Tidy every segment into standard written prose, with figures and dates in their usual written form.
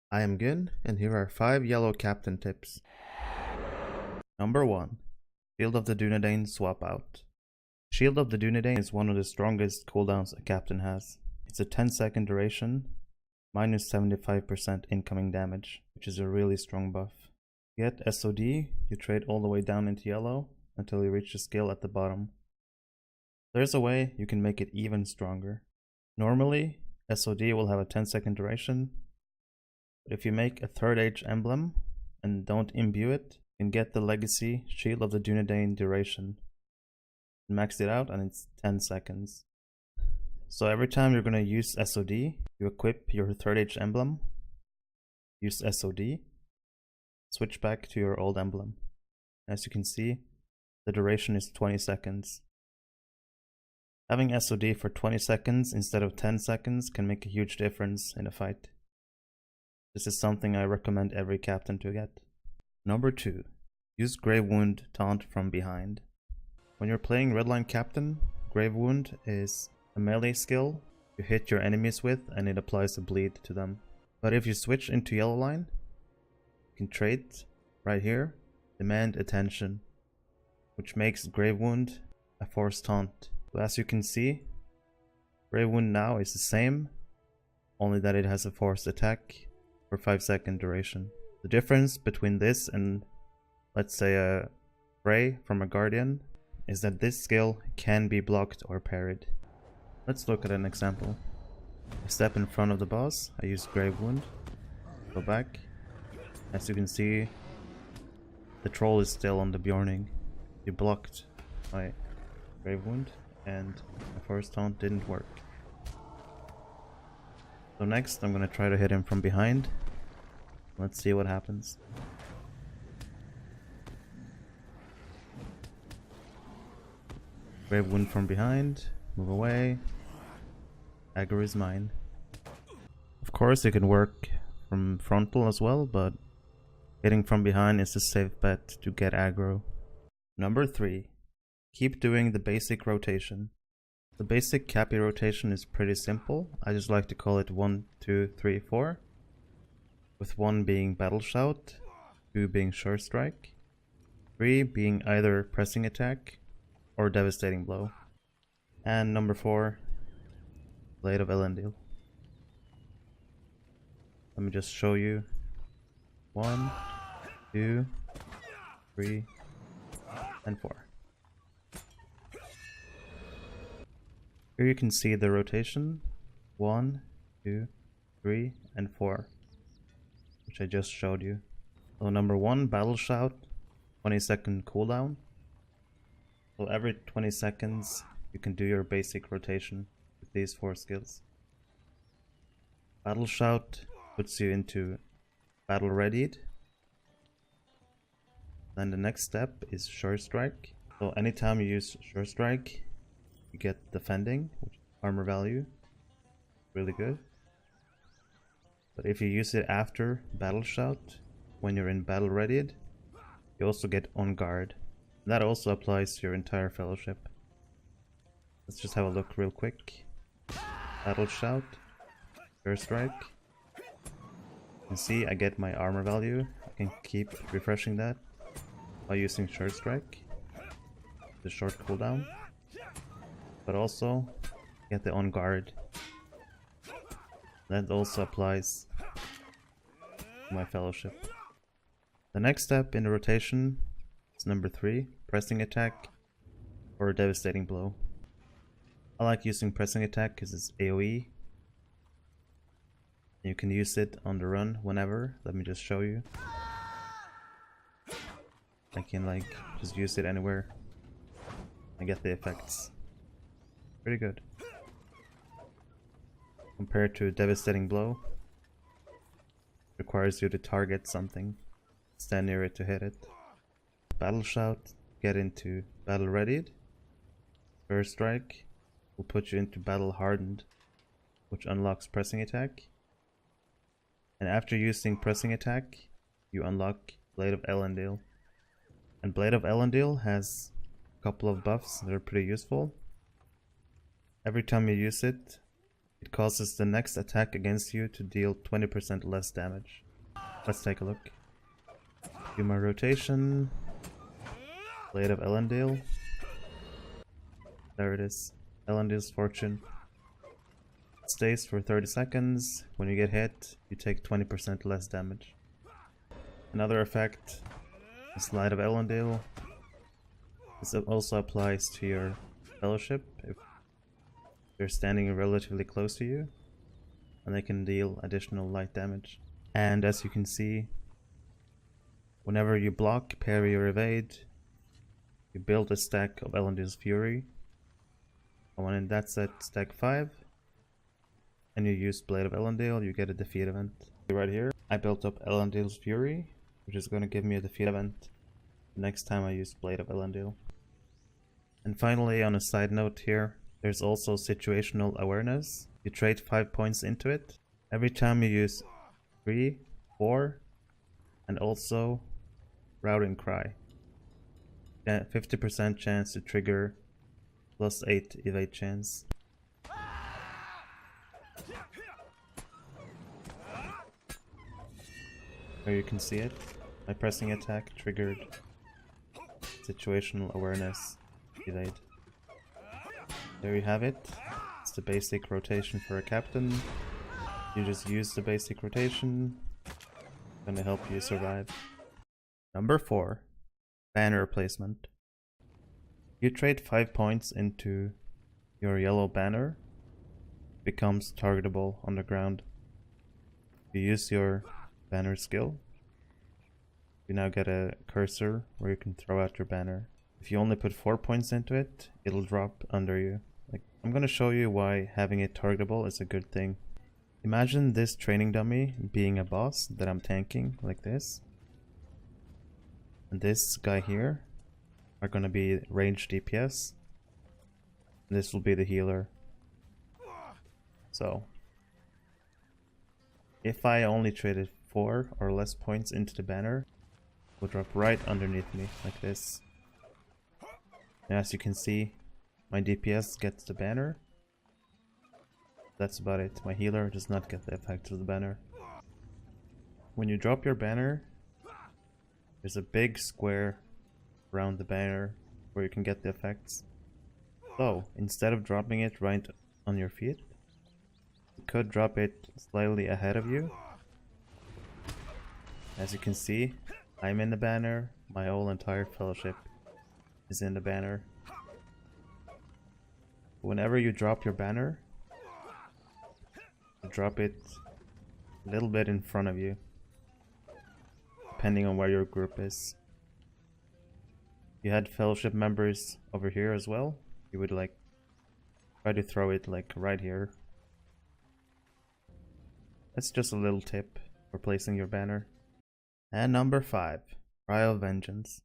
I am Gun, and here are 5 yellow captain tips. Number 1. Shield of the Dúnedain swap out. Shield of the Dúnedain is one of the strongest cooldowns a captain has. It's a 10-second duration, minus 75% incoming damage, which is a really strong buff. Get SOD, you trade all the way down into yellow until you reach the skill at the bottom. There's a way you can make it even stronger. Normally, SOD will have a 10-second duration, but if you make a 3rd age emblem and don't imbue it, you can get the legacy Shield of the Dúnedain duration. Max it out and it's 10 seconds. So every time you're going to use SOD, you equip your 3rd age emblem, use SOD, switch back to your old emblem. As you can see, the duration is 20 seconds. Having SOD for 20 seconds instead of 10 seconds can make a huge difference in a fight. This is something I recommend every captain to get. Number 2. Use Grave Wound taunt from behind. When you're playing Redline Captain, Grave Wound is a melee skill you hit your enemies with and it applies a bleed to them. But if you switch into Yellow Line, you can trait right here, Demand Attention, which makes Grave Wound a force taunt. So as you can see, Grave Wound now is the same, only that it has a forced attack for 5-second duration. The difference between this and, let's say, a Ray from a Guardian is that this skill can be blocked or parried. Let's look at an example. I step in front of the boss, I use Grave Wound, go back. As you can see, the troll is still on the Bjorning. He blocked my Grave Wound and my first taunt didn't work. So next I'm gonna try to hit him from behind. Let's see what happens. Grave Wound from behind, move away. Aggro is mine. Of course it can work from frontal as well, but hitting from behind is a safe bet to get aggro. Number 3. Keep doing the basic rotation. The basic Cappy rotation is pretty simple. I just like to call it 1, 2, 3, 4. With 1 being Battle Shout, 2 being Sure Strike, 3 being either Pressing Attack or Devastating Blow. And number 4, Blade of Elendil. Let me just show you. 1, 2, 3, and 4. Here you can see the rotation. 1, 2, 3, and 4. Which I just showed you. So number 1, Battle Shout, 20-second cooldown. So every 20 seconds you can do your basic rotation with these 4 skills. Battle Shout puts you into Battle Readied. Then the next step is Sure Strike. So anytime you use Sure Strike, you get Defending, which is armor value. Really good. But if you use it after Battle Shout, when you're in Battle Readied, you also get On Guard. That also applies to your entire fellowship. Let's just have a look real quick. Battle Shout, Sure Strike. You can see I get my armor value. I can keep refreshing that by using Sure Strike, the short cooldown. But also get the On Guard. That also applies to my fellowship. The next step in the rotation is number 3, Pressing Attack or Devastating Blow. I like using Pressing Attack because it's AoE. You can use it on the run whenever. Let me just show you. I can just use it anywhere and get the effects. Pretty good. Compared to Devastating Blow, requires you to target something, stand near it to hit it. Battle Shout, get into Battle Readied. Sure Strike will put you into Battle Hardened, which unlocks Pressing Attack. And after using Pressing Attack, you unlock Blade of Elendil. And Blade of Elendil has a couple of buffs that are pretty useful. Every time you use it, It causes the next attack against you to deal 20% less damage. Let's take a look. Do my rotation. Blade of Elendil. There it is. Elendil's Fortune. It stays for 30 seconds. When you get hit, you take 20% less damage. Another effect is Light of Elendil. This also applies to your fellowship if they're standing relatively close to you, and they can deal additional light damage. And as you can see, whenever you block, parry, or evade, you build a stack of Elendil's Fury. And when that's at stack 5, and you use Blade of Elendil, you get a defeat event. Right here, I built up Elendil's Fury, which is going to give me a defeat event the next time I use Blade of Elendil. And finally, on a side note here, there's also situational awareness. You trade 5 points into it. Every time you use 3, 4, and also Routing Cry. 50% chance to trigger, +8 evade chance. There you can see it. My pressing attack triggered situational awareness evade. There you have it. It's the basic rotation for a captain. You just use the basic rotation. It's gonna help you survive. Number 4. Banner placement. You trade 5 points into your yellow banner. It becomes targetable on the ground. You use your banner skill. You now get a cursor where you can throw out your banner. If you only put 4 points into it, it'll drop under you. I'm gonna show you why having it targetable is a good thing. Imagine this training dummy being a boss that I'm tanking, like this. And this guy here are gonna be ranged DPS. And this will be the healer. So, if I only traded 4 or less points into the banner, it will drop right underneath me, like this. And as you can see, my DPS gets the banner. That's about it. My healer does not get the effect of the banner. When you drop your banner, there's a big square around the banner where you can get the effects. So, instead of dropping it right on your feet, you could drop it slightly ahead of you. As you can see, I'm in the banner, my whole entire fellowship is in the banner. Whenever you drop your banner, you drop it a little bit in front of you, depending on where your group is. If you had fellowship members over here as well, you would try to throw it right here. That's just a little tip for placing your banner. And number 5, Cry of Vengeance.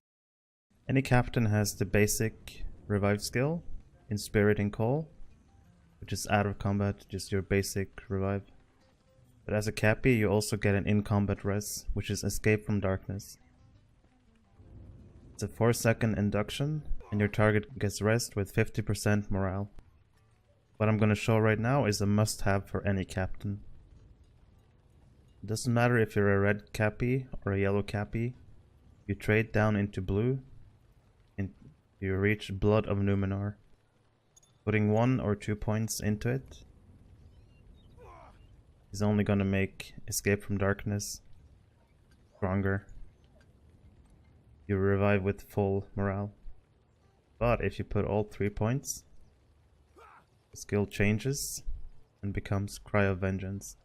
Any captain has the basic revive skill, Inspiriting Call, which is out of combat, just your basic revive. But as a cappy, you also get an in-combat res, which is Escape from Darkness. It's a 4-second induction, and your target gets rest with 50% morale. What I'm going to show right now is a must-have for any captain. It doesn't matter if you're a red cappy or a yellow cappy, you trade down into blue, and you reach Blood of Numenor. Putting 1 or 2 points into it is only gonna make Escape from Darkness stronger. You revive with full morale. But if you put all 3 points, the skill changes and becomes Cry of Vengeance.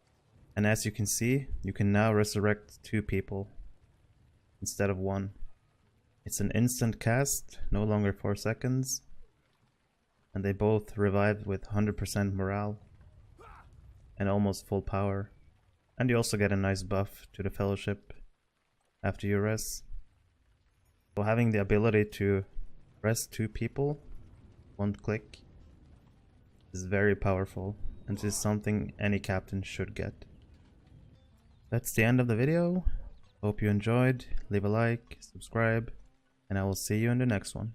And as you can see, you can now resurrect 2 people instead of 1. It's an instant cast, no longer 4 seconds. And they both revive with 100% morale and almost full power. And you also get a nice buff to the fellowship after you rest. So having the ability to rest 2 people, 1 click, is very powerful, and this is something any captain should get. That's the end of the video. Hope you enjoyed. Leave a like, subscribe, and I will see you in the next one.